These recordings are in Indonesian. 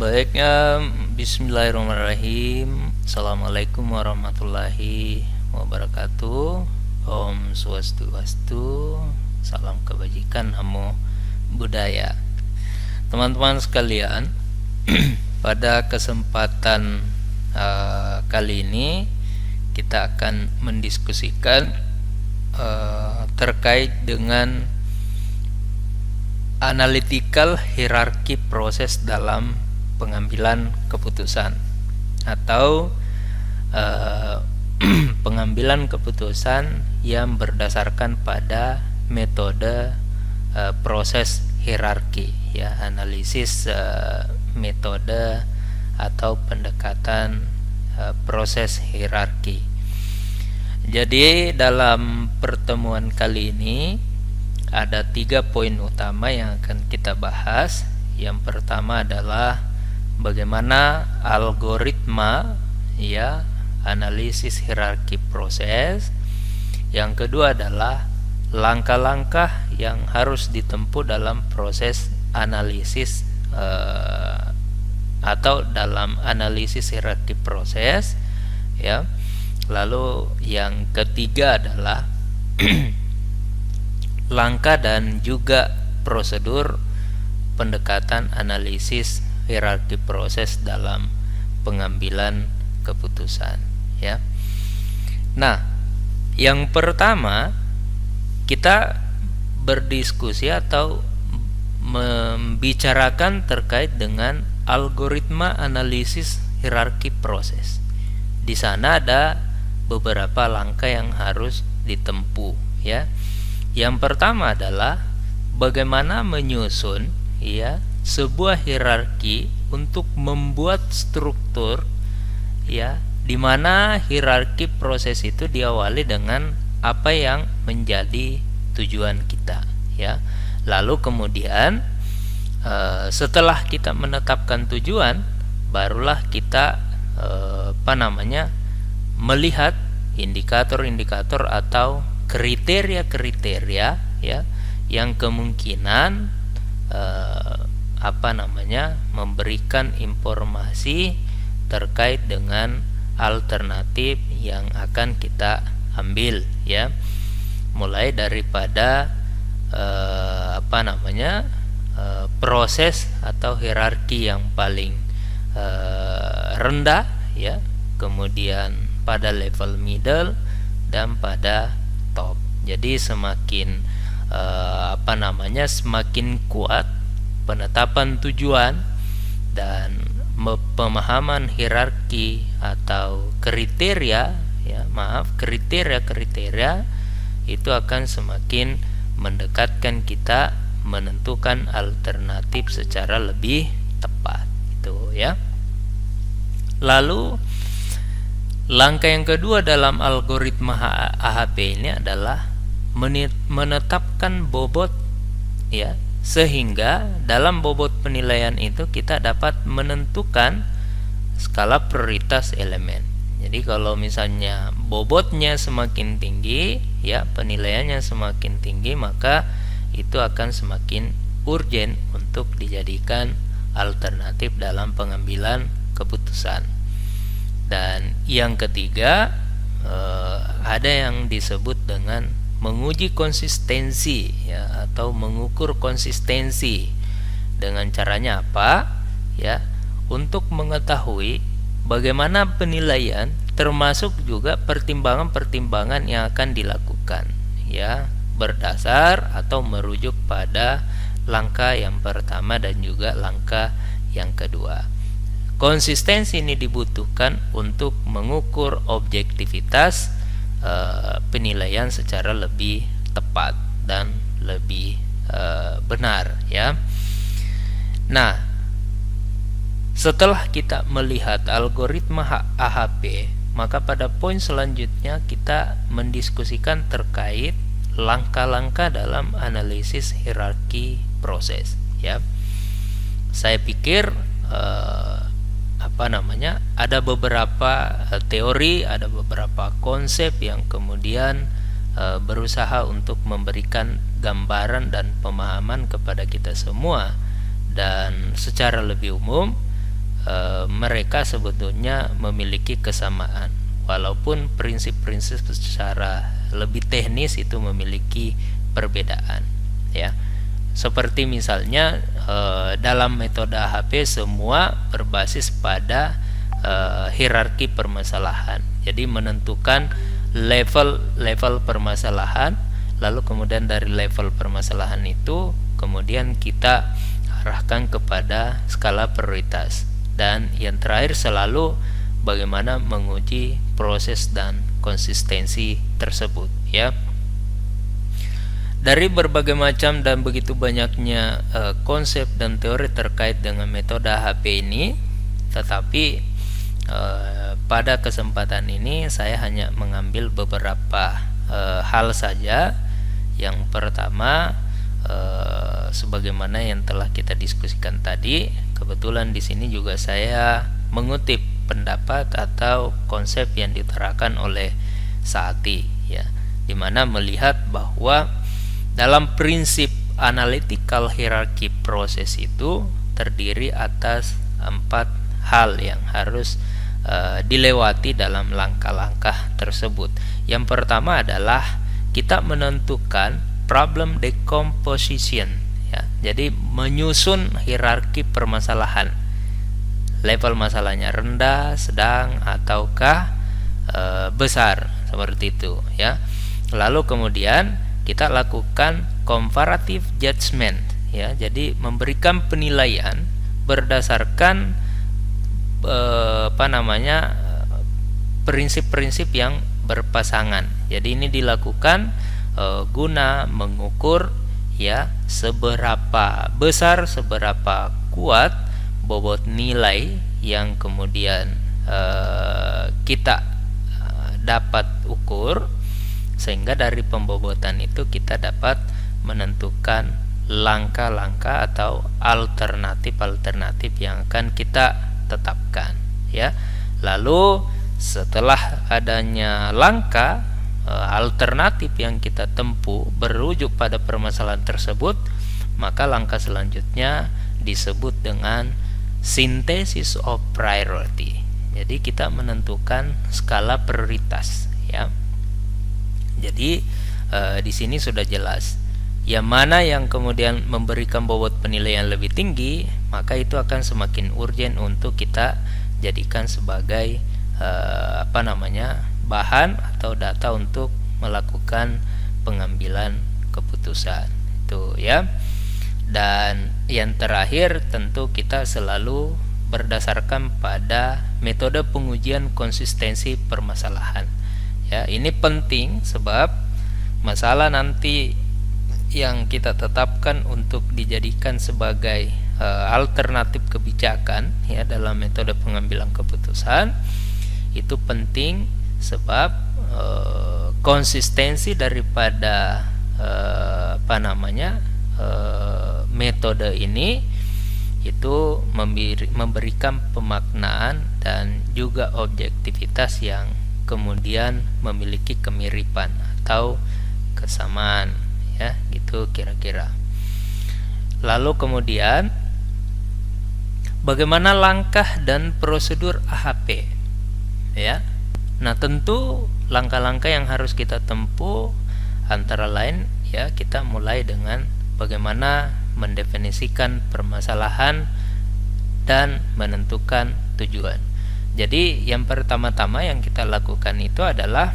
Baik, bismillahirrahmanirrahim. Assalamualaikum warahmatullahi wabarakatuh. Om Swastiastu. Salam kebajikan, namo budaya. Teman-teman sekalian, pada kesempatan kali ini kita akan mendiskusikan terkait dengan analytical hierarchy proses dalam pengambilan keputusan atau pengambilan keputusan yang berdasarkan pada metode proses hierarki, ya, analisis metode atau pendekatan proses hierarki. Jadi dalam pertemuan kali ini ada 3 poin utama yang akan kita bahas. Yang pertama adalah bagaimana algoritma, ya, analisis hierarki proses. Yang kedua adalah langkah-langkah yang harus ditempuh dalam proses analisis atau dalam analisis hierarki proses, ya. Lalu yang ketiga adalah langkah dan juga prosedur pendekatan analisis hierarki proses dalam pengambilan keputusan, ya. Nah, yang pertama kita berdiskusi atau membicarakan terkait dengan algoritma analisis hierarki proses. Di sana ada beberapa langkah yang harus ditempuh, ya. Yang pertama adalah bagaimana menyusun, ya, sebuah hierarki untuk membuat struktur, ya, di mana hierarki proses itu diawali dengan apa yang menjadi tujuan kita, ya. Lalu kemudian setelah kita menetapkan tujuan, barulah kita melihat indikator-indikator atau kriteria-kriteria, ya, yang kemungkinan memberikan informasi terkait dengan alternatif yang akan kita ambil, ya. Mulai daripada proses atau hierarki yang paling rendah, ya, kemudian pada level middle dan pada top. Jadi semakin semakin kuat penetapan tujuan dan pemahaman hierarki atau kriteria itu akan semakin mendekatkan kita menentukan alternatif secara lebih tepat, itu, ya. Lalu langkah yang kedua dalam algoritma AHP ini adalah menetapkan bobot, ya, sehingga dalam bobot penilaian itu kita dapat menentukan skala prioritas elemen. Jadi kalau misalnya bobotnya semakin tinggi, ya, penilaiannya semakin tinggi, maka itu akan semakin urgen untuk dijadikan alternatif dalam pengambilan keputusan. Dan yang ketiga, ada yang disebut dengan menguji konsistensi, ya, atau mengukur konsistensi. Dengan caranya apa? Ya, untuk mengetahui bagaimana penilaian termasuk juga pertimbangan-pertimbangan yang akan dilakukan, ya, berdasar atau merujuk pada langkah yang pertama dan juga langkah yang kedua. Konsistensi ini dibutuhkan untuk mengukur objektivitas penilaian secara lebih tepat dan lebih benar, ya. Nah, setelah kita melihat algoritma AHP, maka pada poin selanjutnya kita mendiskusikan terkait langkah-langkah dalam analisis hierarki proses, ya. Saya pikir ada beberapa teori, ada beberapa konsep yang kemudian berusaha untuk memberikan gambaran dan pemahaman kepada kita semua. Dan secara lebih umum mereka sebetulnya memiliki kesamaan, walaupun prinsip-prinsip secara lebih teknis itu memiliki perbedaan, ya. Seperti misalnya dalam metode AHP semua berbasis pada hierarki permasalahan. Jadi menentukan level permasalahan, lalu kemudian dari level permasalahan itu kemudian kita arahkan kepada skala prioritas. Dan yang terakhir selalu bagaimana menguji proses dan konsistensi tersebut, ya. Dari berbagai macam dan begitu banyaknya konsep dan teori terkait dengan metode AHP ini, tetapi pada kesempatan ini saya hanya mengambil beberapa hal saja. Yang pertama, sebagaimana yang telah kita diskusikan tadi, kebetulan di sini juga saya mengutip pendapat atau konsep yang diutarakan oleh Saati, ya, dimana melihat bahwa dalam prinsip analytical hierarchy proses itu terdiri atas 4 hal yang harus dilewati dalam langkah-langkah tersebut. Yang pertama adalah kita menentukan problem decomposition, ya. Jadi menyusun hierarki permasalahan. Level masalahnya rendah, sedang, ataukah besar, seperti itu, ya. Lalu kemudian kita lakukan comparative judgment, ya. Jadi memberikan penilaian berdasarkan prinsip-prinsip yang berpasangan. Jadi ini dilakukan guna mengukur, ya, seberapa besar, seberapa kuat bobot nilai yang kemudian kita dapat ukur, sehingga dari pembobotan itu kita dapat menentukan langkah-langkah atau alternatif yang akan kita tetapkan, ya. Lalu setelah adanya langkah alternatif yang kita tempuh berujuk pada permasalahan tersebut, maka langkah selanjutnya disebut dengan synthesis of priority. Jadi kita menentukan skala prioritas, ya. Jadi di sini sudah jelas yang mana yang kemudian memberikan bobot penilaian lebih tinggi, maka itu akan semakin urgent untuk kita jadikan sebagai bahan atau data untuk melakukan pengambilan keputusan, itu, ya. Dan yang terakhir tentu kita selalu berdasarkan pada metode pengujian konsistensi permasalahan, ya. Ini penting sebab masalah nanti yang kita tetapkan untuk dijadikan sebagai alternatif kebijakan, ya, dalam metode pengambilan keputusan itu penting sebab konsistensi daripada metode ini itu memberikan pemaknaan dan juga objektivitas yang kemudian memiliki kemiripan atau kesamaan, ya, gitu kira-kira. Lalu kemudian bagaimana langkah dan prosedur AHP, ya. Nah, tentu langkah-langkah yang harus kita tempuh antara lain, ya, kita mulai dengan bagaimana mendefinisikan permasalahan dan menentukan tujuan. Jadi yang pertama-tama yang kita lakukan itu adalah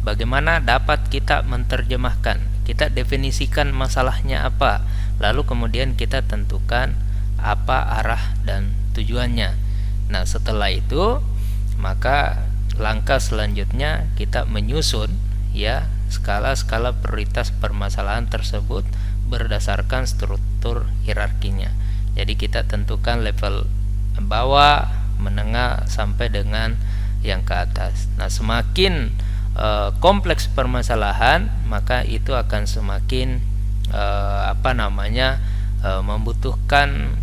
bagaimana dapat kita menerjemahkan, kita definisikan masalahnya apa, lalu kemudian kita tentukan apa arah dan tujuannya. Nah, setelah itu maka langkah selanjutnya kita menyusun, ya, skala-skala prioritas permasalahan tersebut berdasarkan struktur hierarkinya. Jadi kita tentukan level bawah, menengah sampai dengan yang ke atas. Nah, semakin kompleks permasalahan, maka itu akan semakin membutuhkan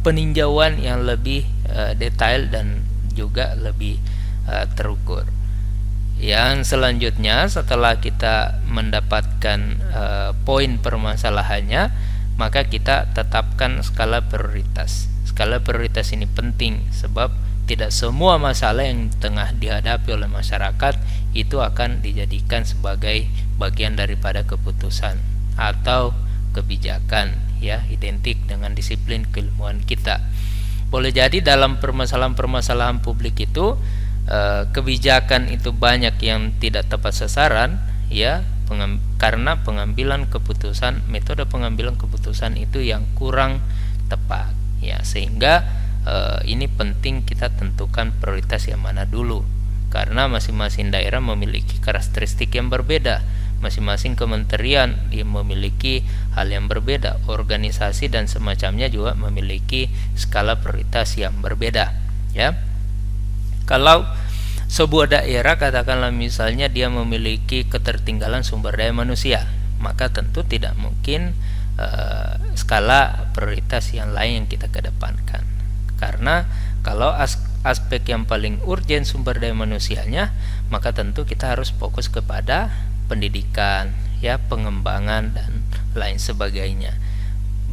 peninjauan yang lebih detail dan juga lebih terukur. Yang selanjutnya setelah kita mendapatkan poin permasalahannya, maka kita tetapkan skala prioritas. Skala prioritas ini penting sebab tidak semua masalah yang tengah dihadapi oleh masyarakat itu akan dijadikan sebagai bagian daripada keputusan atau kebijakan, ya, identik dengan disiplin keilmuan kita. Boleh jadi dalam permasalahan-permasalahan publik itu kebijakan itu banyak yang tidak tepat sasaran, ya, karena pengambilan keputusan, metode pengambilan keputusan itu yang kurang tepat, ya, sehingga ini penting kita tentukan prioritas yang mana dulu, karena masing-masing daerah memiliki karakteristik yang berbeda, masing-masing kementerian memiliki hal yang berbeda, organisasi dan semacamnya juga memiliki skala prioritas yang berbeda, ya. Kalau sebuah daerah katakanlah misalnya dia memiliki ketertinggalan sumber daya manusia, maka tentu tidak mungkin skala prioritas yang lain yang kita kedepankan, karena kalau aspek yang paling urgent sumber daya manusianya, maka tentu kita harus fokus kepada pendidikan, ya, pengembangan dan lain sebagainya.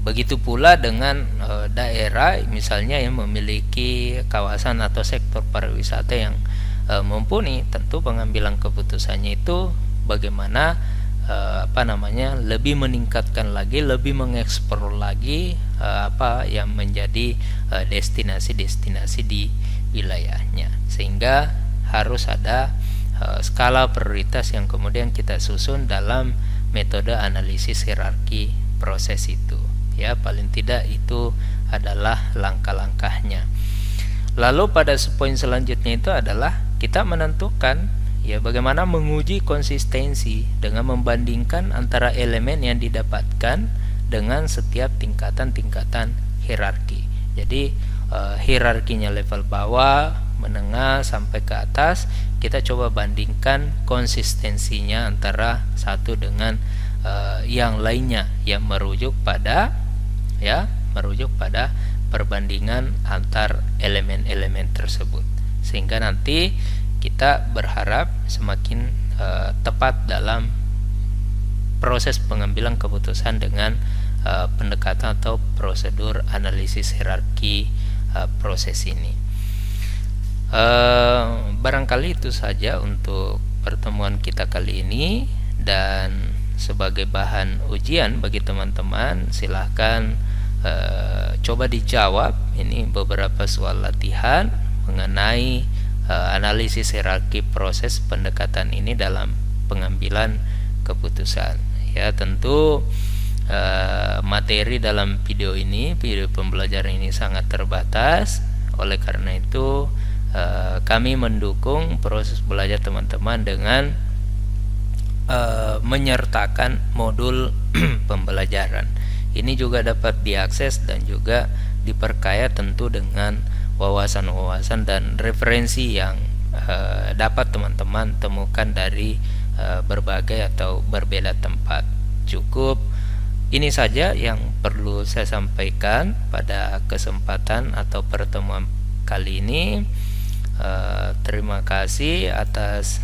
Begitu pula dengan daerah misalnya yang memiliki kawasan atau sektor pariwisata yang mumpuni, tentu pengambilan keputusannya itu bagaimana lebih meningkatkan lagi, lebih mengeksplor lagi apa yang menjadi destinasi-destinasi di wilayahnya, sehingga harus ada skala prioritas yang kemudian kita susun dalam metode analisis hierarki proses itu, ya, paling tidak itu adalah langkah-langkahnya. Lalu pada poin selanjutnya itu adalah kita menentukan, ya, bagaimana menguji konsistensi dengan membandingkan antara elemen yang didapatkan dengan setiap tingkatan-tingkatan hierarki. Jadi hierarkinya level bawah, menengah sampai ke atas, kita coba bandingkan konsistensinya antara satu dengan yang lainnya, yang merujuk pada perbandingan antar elemen-elemen tersebut, sehingga nanti kita berharap semakin tepat dalam proses pengambilan keputusan dengan pendekatan atau prosedur analisis hierarki proses ini. Barangkali itu saja untuk pertemuan kita kali ini, dan sebagai bahan ujian bagi teman-teman silahkan coba dijawab ini beberapa soal latihan mengenai analisis hierarki proses pendekatan ini dalam pengambilan keputusan, ya. Tentu materi dalam video pembelajaran ini sangat terbatas, oleh karena itu kami mendukung proses belajar teman-teman dengan menyertakan modul pembelajaran. Ini juga dapat diakses dan juga diperkaya tentu dengan wawasan-wawasan dan referensi yang dapat teman-teman temukan dari berbagai atau berbeda tempat. Cukup ini saja yang perlu saya sampaikan pada kesempatan atau pertemuan kali ini. Terima kasih atas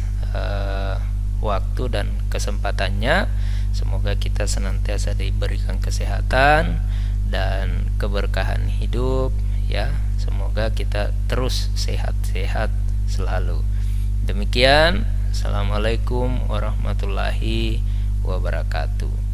waktu dan kesempatannya. Semoga kita senantiasa diberikan kesehatan dan keberkahan hidup, ya. Semoga kita terus sehat-sehat selalu. Demikian, assalamualaikum warahmatullahi wabarakatuh.